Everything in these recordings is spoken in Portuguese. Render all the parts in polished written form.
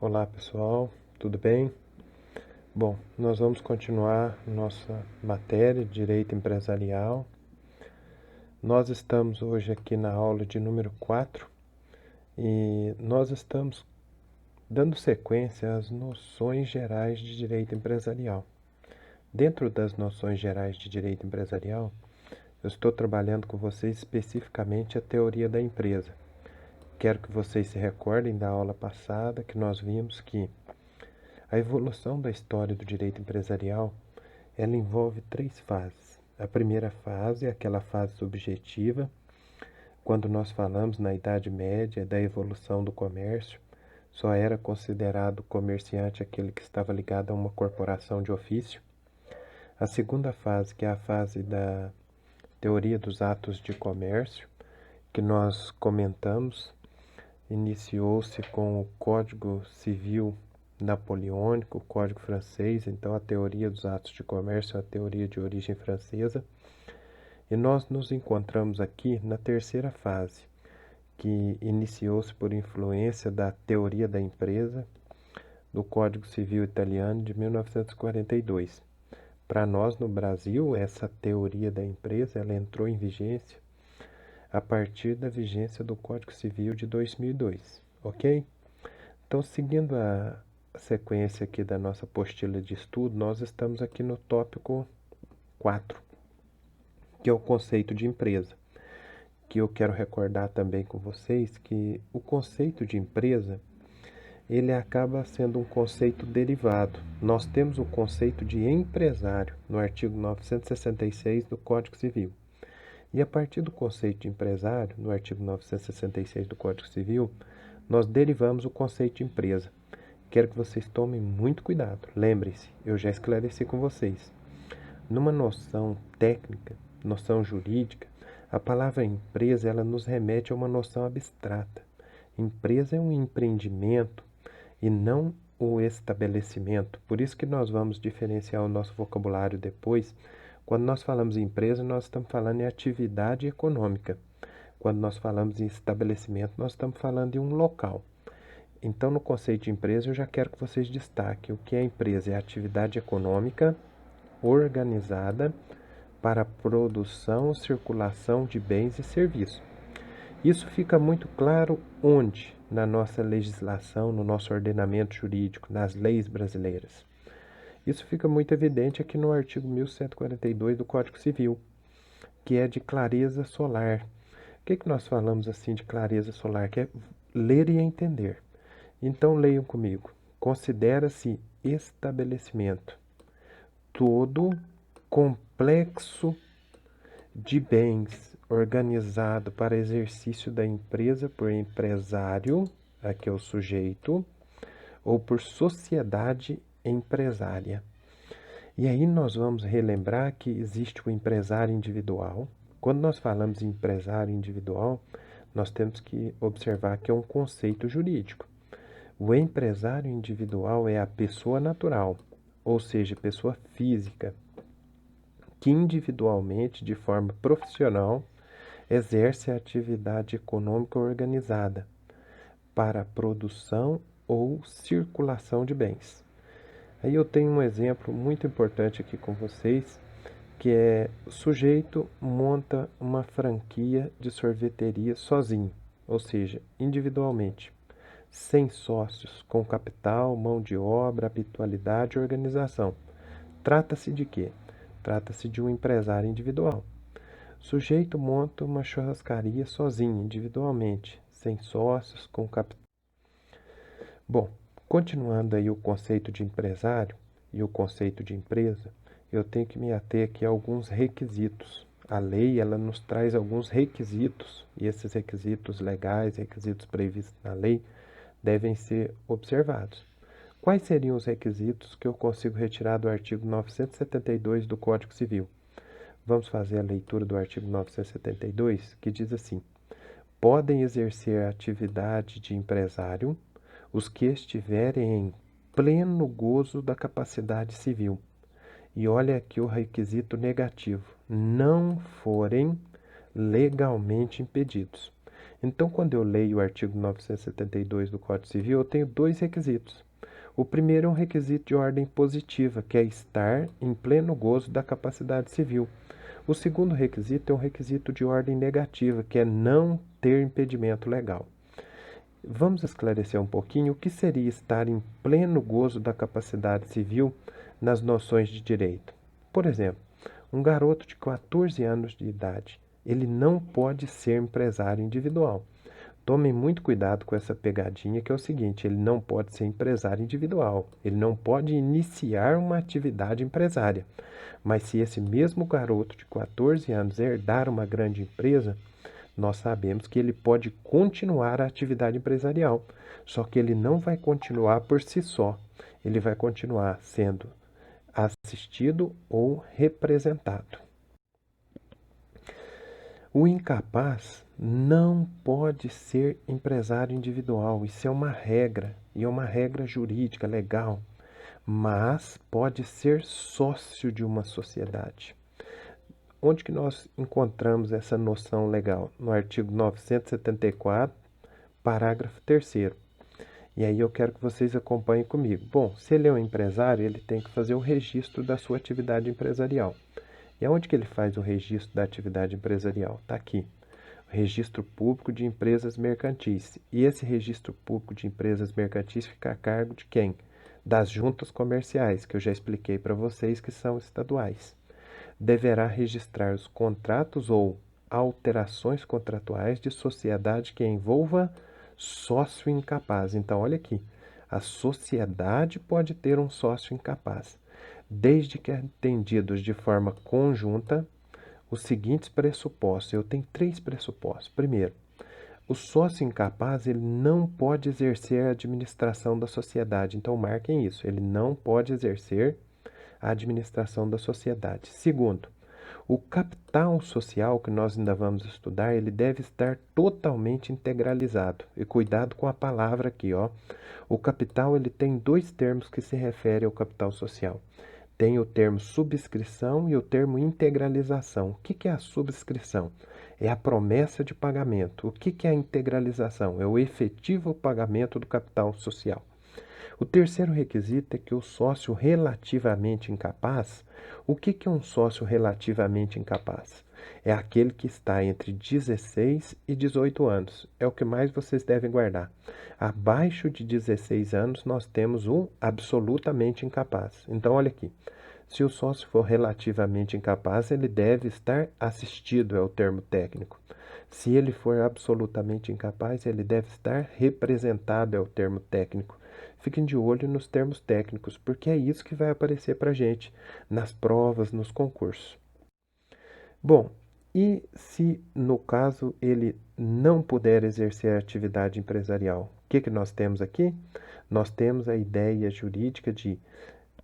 Olá pessoal, tudo bem? Bom, nós vamos continuar nossa matéria de Direito Empresarial. Nós estamos hoje aqui na aula de número 4 e nós estamos dando sequência às noções gerais de Direito Empresarial. Dentro das noções gerais de Direito Empresarial, eu estou trabalhando com vocês especificamente a teoria da empresa. Quero que vocês se recordem da aula passada que nós vimos que a evolução da história do direito empresarial, ela envolve 3 fases. A primeira fase é aquela fase subjetiva, quando nós falamos na Idade Média da evolução do comércio, só era considerado comerciante aquele que estava ligado a uma corporação de ofício. A segunda fase, que é a fase da teoria dos atos de comércio, que nós comentamos, iniciou-se com o Código Civil Napoleônico, o Código Francês, então a teoria dos atos de comércio é a teoria de origem francesa. E nós nos encontramos aqui na terceira fase, que iniciou-se por influência da teoria da empresa, do Código Civil Italiano de 1942. Para nós no Brasil, essa teoria da empresa ela entrou em vigência a partir da vigência do Código Civil de 2002, ok? Então, seguindo a sequência aqui da nossa apostila de estudo, nós estamos aqui no tópico 4, que é o conceito de empresa. Que eu quero recordar também com vocês que o conceito de empresa, ele acaba sendo um conceito derivado. Nós temos o conceito de empresário no artigo 966 do Código Civil. E a partir do conceito de empresário, no artigo 966 do Código Civil, nós derivamos o conceito de empresa. Quero que vocês tomem muito cuidado. Lembrem-se, eu já esclareci com vocês. Numa noção técnica, noção jurídica, a palavra empresa ela nos remete a uma noção abstrata. Empresa é um empreendimento e não o estabelecimento. Por isso que nós vamos diferenciar o nosso vocabulário depois. Quando nós falamos em empresa, nós estamos falando em atividade econômica. Quando nós falamos em estabelecimento, nós estamos falando de um local. Então, no conceito de empresa, eu já quero que vocês destaquem o que é empresa. É a atividade econômica organizada para a produção e circulação de bens e serviços. Isso fica muito claro onde? Na nossa legislação, no nosso ordenamento jurídico, nas leis brasileiras. Isso fica muito evidente aqui no artigo 1142 do Código Civil, que é de clareza solar. O que nós falamos assim de clareza solar? Que é ler e entender. Então leiam comigo. Considera-se estabelecimento todo complexo de bens organizado para exercício da empresa por empresário, aqui é o sujeito, ou por sociedade empresária. E aí nós vamos relembrar que existe o empresário individual. Quando nós falamos em empresário individual, nós temos que observar que é um conceito jurídico. O empresário individual é a pessoa natural, ou seja, pessoa física, que individualmente, de forma profissional, exerce a atividade econômica organizada para a produção ou circulação de bens. Aí eu tenho um exemplo muito importante aqui com vocês, que é o sujeito monta uma franquia de sorveteria sozinho, ou seja, individualmente, sem sócios, com capital, mão de obra, habitualidade e organização. Trata-se de quê? Trata-se de um empresário individual. O sujeito monta uma churrascaria sozinho, individualmente, sem sócios, com capital. Bom, continuando aí o conceito de empresário e o conceito de empresa, eu tenho que me ater aqui a alguns requisitos. A lei, ela nos traz alguns requisitos, e esses requisitos legais, requisitos previstos na lei, devem ser observados. Quais seriam os requisitos que eu consigo retirar do artigo 972 do Código Civil? Vamos fazer a leitura do artigo 972, que diz assim: podem exercer a atividade de empresário os que estiverem em pleno gozo da capacidade civil. E olha aqui o requisito negativo: não forem legalmente impedidos. Então, quando eu leio o artigo 972 do Código Civil, eu tenho dois requisitos. O primeiro é um requisito de ordem positiva, que é estar em pleno gozo da capacidade civil. O segundo requisito é um requisito de ordem negativa, que é não ter impedimento legal. Vamos esclarecer um pouquinho o que seria estar em pleno gozo da capacidade civil nas noções de direito. Por exemplo, um garoto de 14 anos de idade, ele não pode ser empresário individual. Tomem muito cuidado com essa pegadinha, que é o seguinte: ele não pode ser empresário individual, ele não pode iniciar uma atividade empresária. Mas se esse mesmo garoto de 14 anos herdar uma grande empresa, nós sabemos que ele pode continuar a atividade empresarial, só que ele não vai continuar por si só, ele vai continuar sendo assistido ou representado. O incapaz não pode ser empresário individual, isso é uma regra, e é uma regra jurídica, legal, mas pode ser sócio de uma sociedade. Onde que nós encontramos essa noção legal? No artigo 974, parágrafo 3º. E aí eu quero que vocês acompanhem comigo. Bom, se ele é um empresário, ele tem que fazer o registro da sua atividade empresarial. E aonde que ele faz o registro da atividade empresarial? Está aqui. Registro Público de Empresas Mercantis. E esse Registro Público de Empresas Mercantis fica a cargo de quem? Das juntas comerciais, que eu já expliquei para vocês que são estaduais. Deverá registrar os contratos ou alterações contratuais de sociedade que envolva sócio incapaz. Então, olha aqui, a sociedade pode ter um sócio incapaz, desde que atendidos de forma conjunta os seguintes pressupostos. Eu tenho 3 pressupostos. Primeiro, o sócio incapaz ele não pode exercer a administração da sociedade. Então, marquem isso, ele não pode exercer a administração da sociedade. Segundo, o capital social que nós ainda vamos estudar, ele deve estar totalmente integralizado. E cuidado com a palavra aqui, ó. O capital ele tem 2 termos que se referem ao capital social. Tem o termo subscrição e o termo integralização. O que é a subscrição? É a promessa de pagamento. O que é a integralização? É o efetivo pagamento do capital social. O terceiro requisito é que o sócio relativamente incapaz, o que é um sócio relativamente incapaz? É aquele que está entre 16 e 18 anos. É o que mais vocês devem guardar. Abaixo de 16 anos, nós temos o absolutamente incapaz. Então, olha aqui. Se o sócio for relativamente incapaz, ele deve estar assistido, é o termo técnico. Se ele for absolutamente incapaz, ele deve estar representado, é o termo técnico. Fiquem de olho nos termos técnicos, porque é isso que vai aparecer para a gente nas provas, nos concursos. Bom, e se no caso ele não puder exercer a atividade empresarial? O que nós temos aqui? Nós temos a ideia jurídica de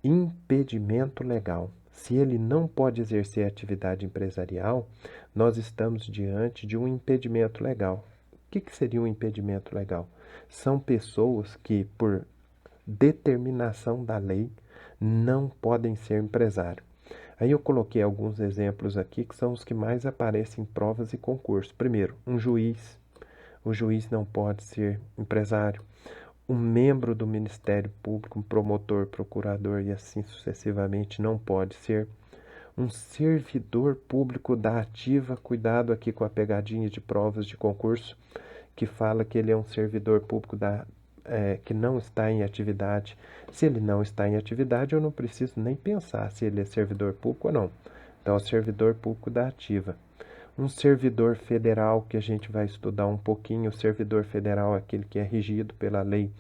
impedimento legal. Se ele não pode exercer a atividade empresarial, nós estamos diante de um impedimento legal. O que seria um impedimento legal? São pessoas que, por determinação da lei, não podem ser empresário. Aí eu coloquei alguns exemplos aqui que são os que mais aparecem em provas e concursos. Primeiro, um juiz. O juiz não pode ser empresário. Um membro do Ministério Público, um promotor, procurador e assim sucessivamente não pode ser. Um servidor público da ativa, cuidado aqui com a pegadinha de provas de concurso, que fala que ele é um servidor público que não está em atividade. Se ele não está em atividade, eu não preciso nem pensar se ele é servidor público ou não. Então, é o servidor público da ativa. Um servidor federal, que a gente vai estudar um pouquinho, o servidor federal é aquele que é regido pela Lei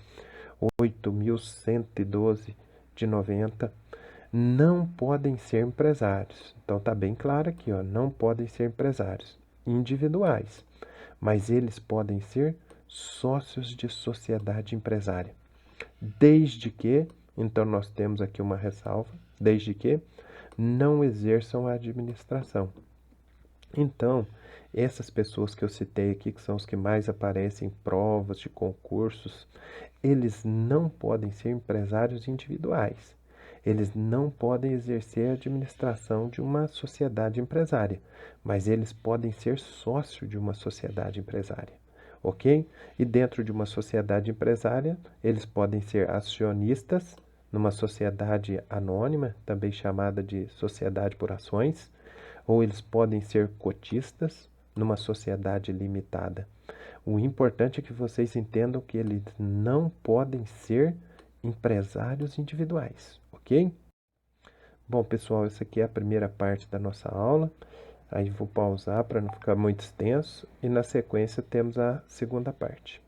8.112 de 90, não podem ser empresários. Então tá bem claro aqui, ó, não podem ser empresários individuais, mas eles podem ser sócios de sociedade empresária, desde que, então nós temos aqui uma ressalva, desde que não exerçam a administração. Então, essas pessoas que eu citei aqui, que são os que mais aparecem em provas de concursos, eles não podem ser empresários individuais. Eles não podem exercer a administração de uma sociedade empresária, mas eles podem ser sócio de uma sociedade empresária. ok? E dentro de uma sociedade empresária, eles podem ser acionistas numa sociedade anônima, também chamada de sociedade por ações, ou eles podem ser cotistas numa sociedade limitada. O importante é que vocês entendam que eles não podem ser empresários individuais, ok? Bom, pessoal, essa aqui é a primeira parte da nossa aula. Aí vou pausar para não ficar muito extenso e na sequência temos a segunda parte.